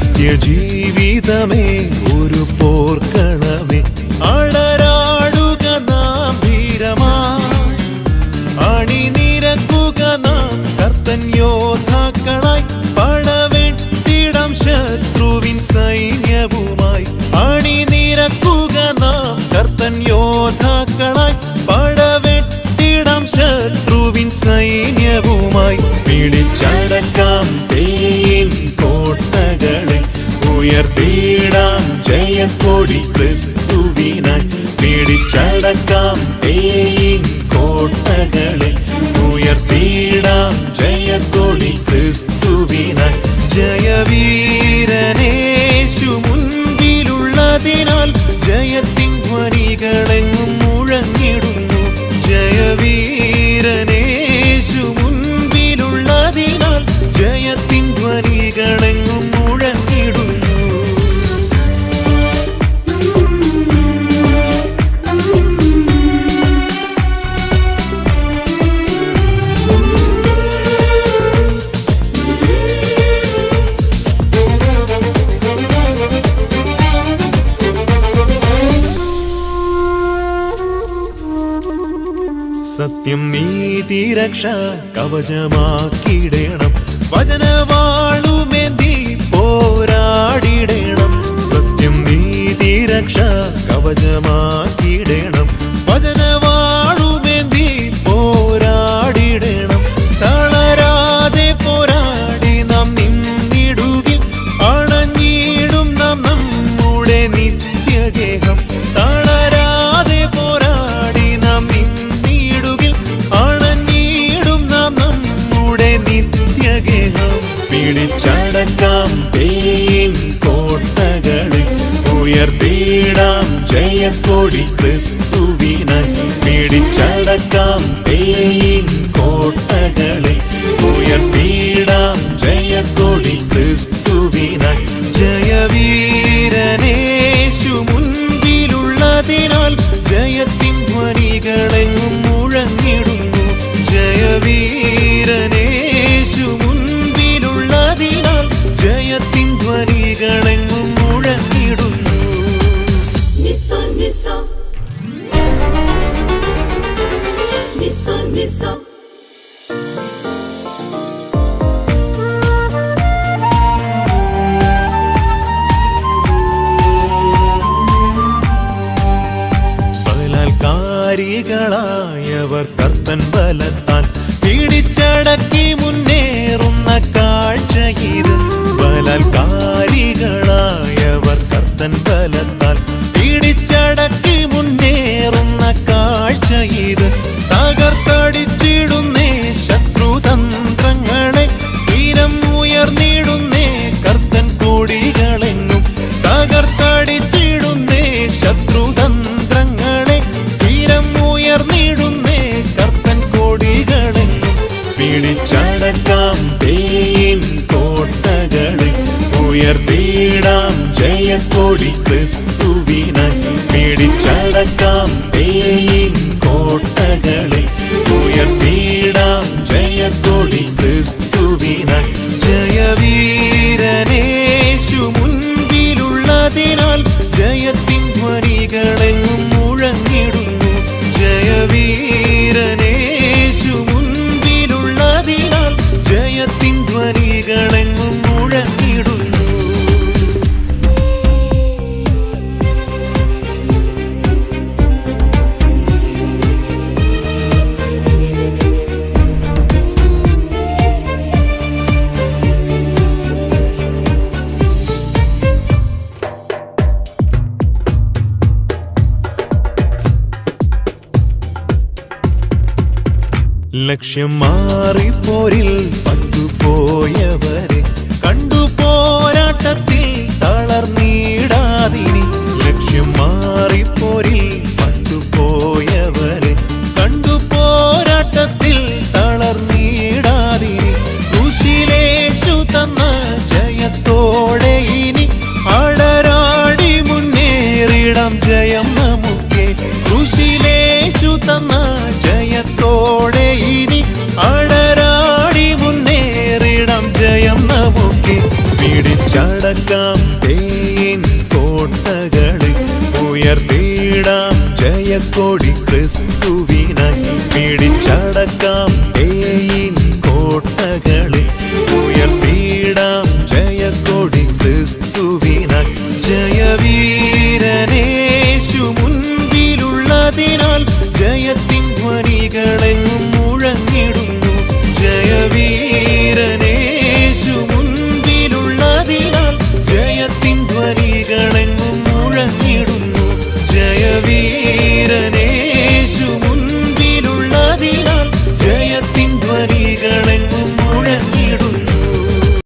ക്രിസ്ത്യ ജീവിതമേ ഒരു പോർക്കളമേ, അളരാടുക നാം ധീരമായി, അണിനിരക്കുക നാം കർത്തൻ യോദ്ധാക്കളായി, പടവെട്ടിടാം ശത്രുവിൻ സൈന്യവുമായി. അണിനിരക്കുക നാം കർത്തൻ യോദ്ധാക്കളായി, പടവെട്ടിടാം ശത്രുവിൻ സൈന്യവുമായി. പിടിച്ചടക്കാം തേയിൻ കോട്ടകളെ, ഉയർത്തിയിടാം ജയക്കൊടി ക്രിസ്തുവിനായി. പിടിച്ചടക്കാം തേയിൻ കോട്ടകളെ, ഉയർത്തിയിടാം ജയക്കൊടി ക്രിസ്തുവിനായി. ജയവീരനേശു മുൻപിലുള്ളതിനാൽ ജയത്തിൻ ധ്വനികളെങ്ങും മുഴങ്ങിടുന്നു. ജയവീരനേശു മുൻപിലുള്ളതിനാൽ ജയത്തിൻ ധ്വനികളെങ്ങും മുഴങ്ങിടുന്നു. സത്യം നീതി രക്ഷ കവചമാക്കിടണം, വചനവാളുമേന്തി പോരാടിടണം. സത്യം നീതി രക്ഷ കവചമാക്കിടണം, വചനവാളുമേന്തി പോരാടിടണം. തളരാതെ പോരാടി നാം നിന്നിടുകിൽ അണഞ്ഞിടും നാം നമ്മുടെ നിത്യഗേഹം. തളരാതെ പോരാടി നാം നിന്നിടുകിൽ അണഞ്ഞിടും നാം നമ്മുടെ നിത്യഗേഹം. പിടിച്ചടക്കാം തേയിൻ കോട്ടകളെ, ഉയർത്തിയിടാം Jayakodi ക്രിസ്തുവിനായി. പിടിച്ചടക്കാം തേയിൻ കോട്ടകളെ, ഉയർത്തിയിടാം Jayakodi ക്രിസ്തുവിനായി. ജയവീരനേശു മുൻപിലുള്ളതിനാൽ ജയത്തിൻ ധ്വനികളെങ്ങും മുഴങ്ങിടുന്നു. ജയവീരനേശു മുൻപിലുള്ളതിനാൽ ജയത്തിൻ ധ്വനികളെങ്ങും മുഴങ്ങിടുന്നു. Nissan, Nissan, Nissan, Nissan. ബലാൽക്കാരികളായവർ കർത്തൻ ബലത്താൽ പിടിച്ചടക്കി മുന്നേറുന്ന കാഴ്ചയിത്. ബലാൽക്കാരികളായവർ കർത്തൻ ബലത്താൽ പിടിച്ചടക്കി മുന്നേറുന്ന കാഴ്ചയിത്. തകർത്തടിച്ചിടുന്നേ ശത്രുതന്ത്രങ്ങളെ, തീരം ഉയർന്നിടുന്നേ കർത്തൻ കൊടികളെങ്ങും. തകർത്തടിച്ചിടുന്നേ ശത്രുതന്ത്രങ്ങളെ, തീരം ഉയർന്നിടുന്നേ കർത്തൻ കൊടികളെങ്ങും. പിടിച്ചടക്കാം തേയിൻ കോട്ടകളെ, ഉയർത്തിയിടാം ജയക്കൊടി ക്രിസ്തുവിനായി. പിടിച്ചടക്കാം തേയിൻ കോട്ടകളെ, ഉയർത്തിയിടാം ജയക്കൊടി ക്രിസ്തുവിനായി. ജയവീരനേശു മുൻപിലുള്ളതിനാൽ ജയത്തിൻ ധ്വനികളെങ്ങും മുഴങ്ങിടുന്നു. ജയവീരനേശു മുൻപിലുള്ളതിനാൽ ജയത്തിൻ ധ്വനികളെങ്ങും മുഴങ്ങിടുന്നു. ലക്ഷ്യം മാറിപ്പോരിൽ പട്ടുപോയവരെ കണ്ടു, പോരാട്ടത്തിൽ തളർന്നിടാതിനി. ലക്ഷ്യം മാറിപ്പോരിൽ പട്ടുപോയവരെ കണ്ടു, പോരാട്ടത്തിൽ തളർന്നിടാതിനി. ക്രൂശിലേശു തന്ന ജയത്തോടെ ഇനി അടരാടി മുന്നേറിടാം ജയം നമുക്കേ. ക്രൂശിലേശു തന്ന ജയത്തോടെ ഇനി അടരാടി മുന്നേറിടാം ജയം. മുദ്രക്കൊടി ക്രിസ്തു